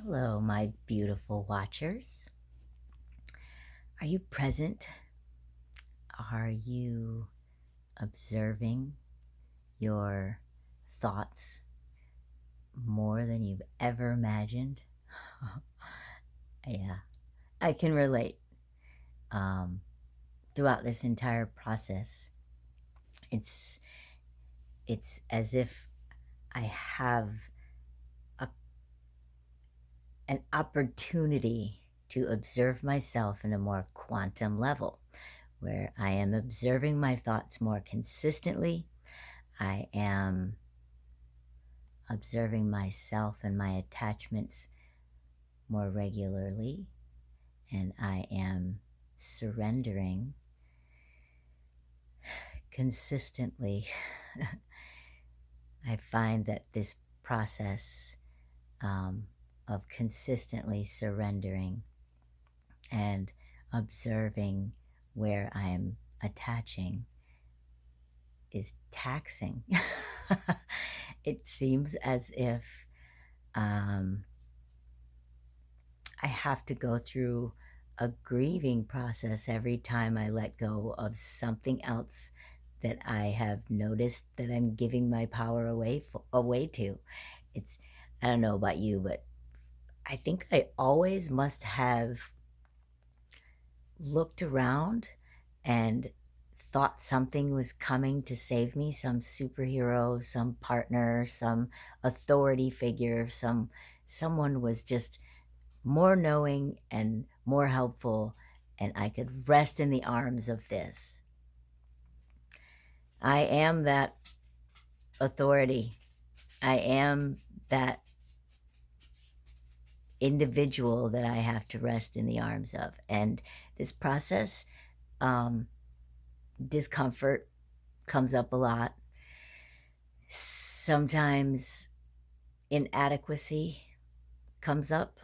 Hello, my beautiful watchers. Are you present? Are you observing your thoughts more than you've ever imagined? Yeah, I can relate. Throughout this entire process, it's as if I have an opportunity to observe myself in a more quantum level, where I am observing my thoughts more consistently. I am observing myself and my attachments more regularly, and I am surrendering consistently. I find that this process of consistently surrendering and observing where I'm attaching is taxing. It seems as if I have to go through a grieving process every time I let go of something else that I have noticed that I'm giving my power away to. I don't know about you, but I think I always must have looked around and thought something was coming to save me, some superhero, some partner, some authority figure, someone was just more knowing and more helpful, and I could rest in the arms of this. I am that authority. I am that individual that I have to rest in the arms of. And this process, discomfort comes up a lot. Sometimes inadequacy comes up.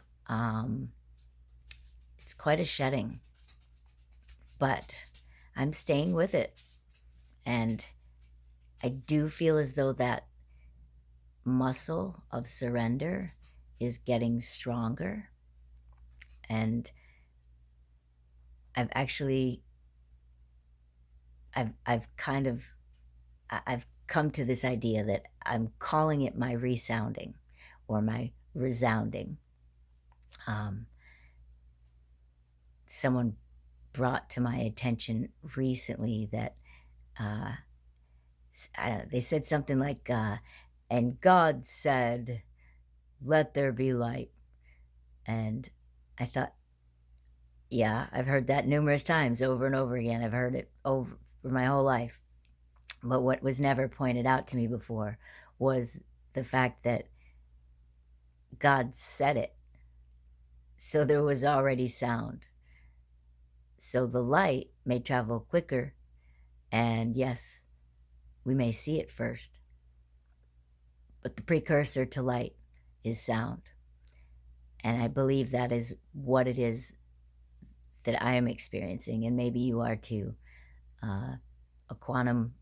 It's quite a shedding, but I'm staying with it. And I do feel as though that muscle of surrender is getting stronger. And I've come to this idea that I'm calling it my resounding or my resounding. Someone brought to my attention recently that they said something like, and God said, let there be light. And I thought, yeah, I've heard that numerous times over and over again. I've heard it over for my whole life. But what was never pointed out to me before was the fact that God said it. So there was already sound. So the light may travel quicker, and yes, we may see it first. But the precursor to light is sound. And I believe that is what it is that I am experiencing, and maybe you are too. A quantum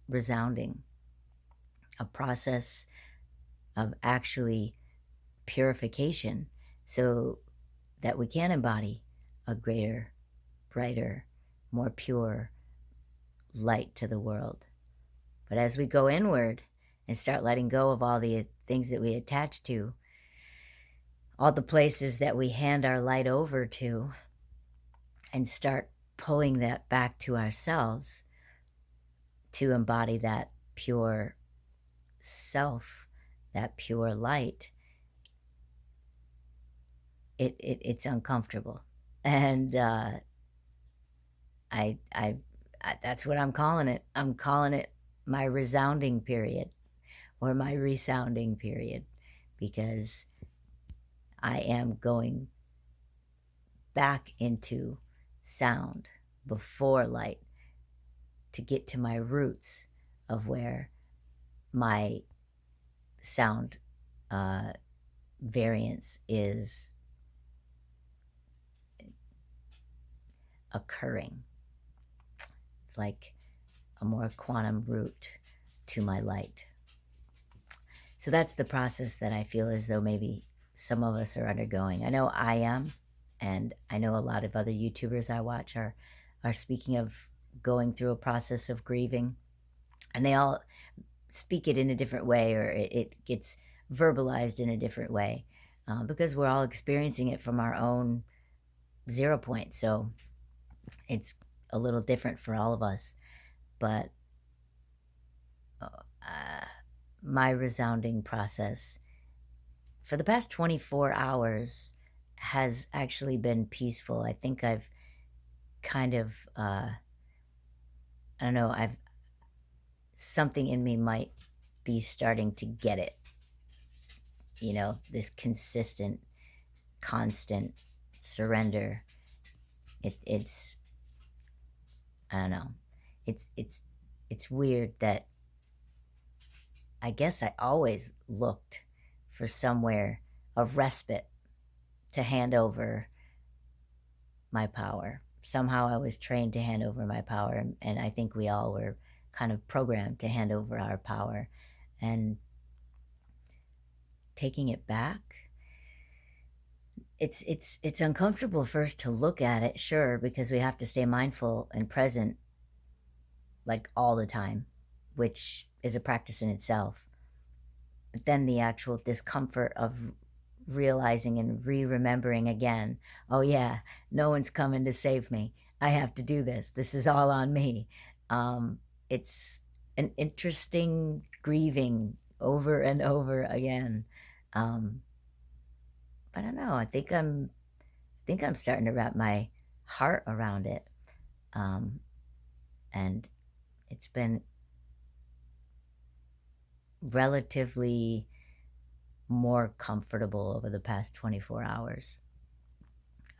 resounding, a process of actually purification so that we can embody a greater, brighter, more pure light to the world. But as we go inward and start letting go of all the things that we attach to, all the places that we hand our light over to, and start pulling that back to ourselves to embody that pure self, that pure light, it's uncomfortable. And that's what I'm calling it. I'm calling it my resounding period or my resounding period, because I am going back into sound before light to get to my roots of where my sound variance is occurring. It's like a more quantum route to my light. So that's the process that I feel as though maybe some of us are undergoing. I know I am, and I know a lot of other YouTubers I watch are speaking of going through a process of grieving, and they all speak it in a different way, or it gets verbalized in a different way, because we're all experiencing it from our own 0 point. So it's a little different for all of us. But my resounding process for the past 24 hours has actually been peaceful. I think I've kind of, I don't know, something in me might be starting to get it. You know, this consistent, constant surrender. It's, I don't know. It's weird that I guess I always looked for somewhere of respite to hand over my power. Somehow I was trained to hand over my power, and I think we all were kind of programmed to hand over our power. And taking it back, it's uncomfortable first to look at it, sure, because we have to stay mindful and present like all the time, which is a practice in itself. But then the actual discomfort of realizing and remembering again, oh yeah, no one's coming to save me. I have to do this. This is all on me. It's an interesting grieving over and over again. I don't know. I think I'm starting to wrap my heart around it. And it's been relatively more comfortable over the past 24 hours.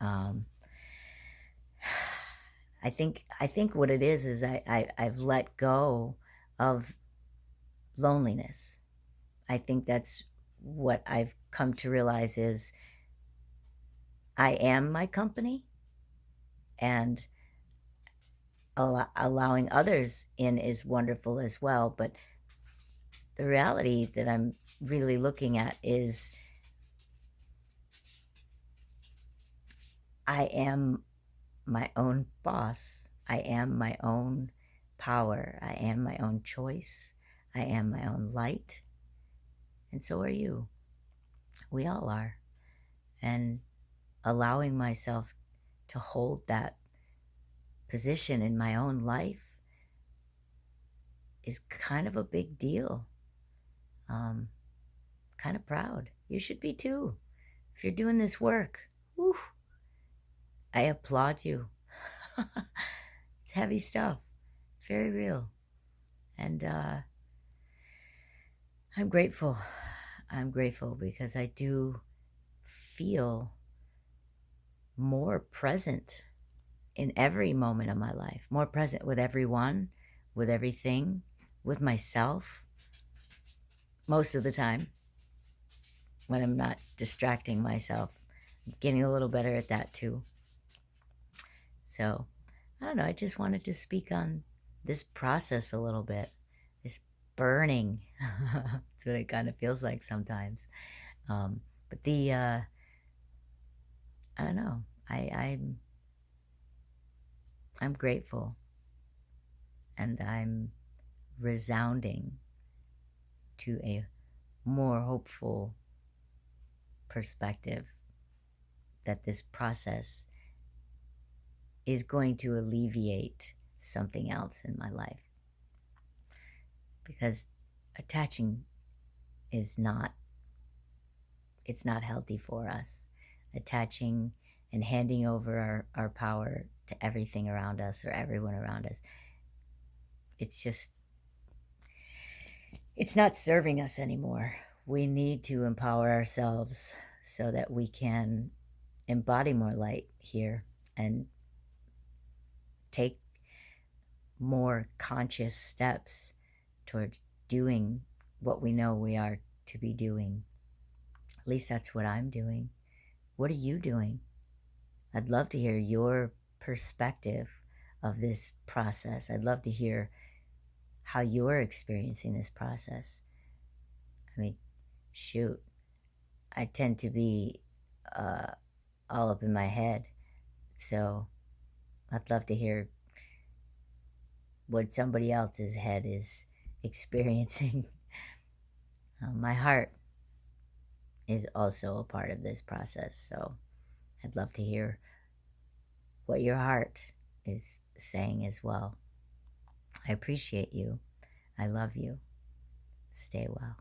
I think what it is I've let go of loneliness. I think that's what I've come to realize is I am my company, and allowing others in is wonderful as well. But the reality that I'm really looking at is I am my own boss. I am my own power. I am my own choice. I am my own light. And so are you. We all are. And allowing myself to hold that position in my own life is kind of a big deal. Kind of proud. You should be too. If you're doing this work, whew, I applaud you. It's heavy stuff. It's very real. And I'm grateful. I'm grateful because I do feel more present in every moment of my life, more present with everyone, with everything, with myself, most of the time, when I'm not distracting myself. I'm getting a little better at that too. So, I don't know, I just wanted to speak on this process a little bit, this burning. That's what it kind of feels like sometimes. But the, I don't know, I'm grateful, and I'm resounding to a more hopeful perspective that this process is going to alleviate something else in my life. Because attaching is not, it's not healthy for us. Attaching and handing over our power to everything around us or everyone around us, it's just, it's not serving us anymore. We need to empower ourselves so that we can embody more light here and take more conscious steps towards doing what we know we are to be doing. At least that's what I'm doing. What are you doing? I'd love to hear your perspective of this process. I'd love to hear how you're experiencing this process. I mean, shoot, I tend to be all up in my head. So I'd love to hear what somebody else's head is experiencing. My heart is also a part of this process, so I'd love to hear what your heart is saying as well. I appreciate you. I love you. Stay well.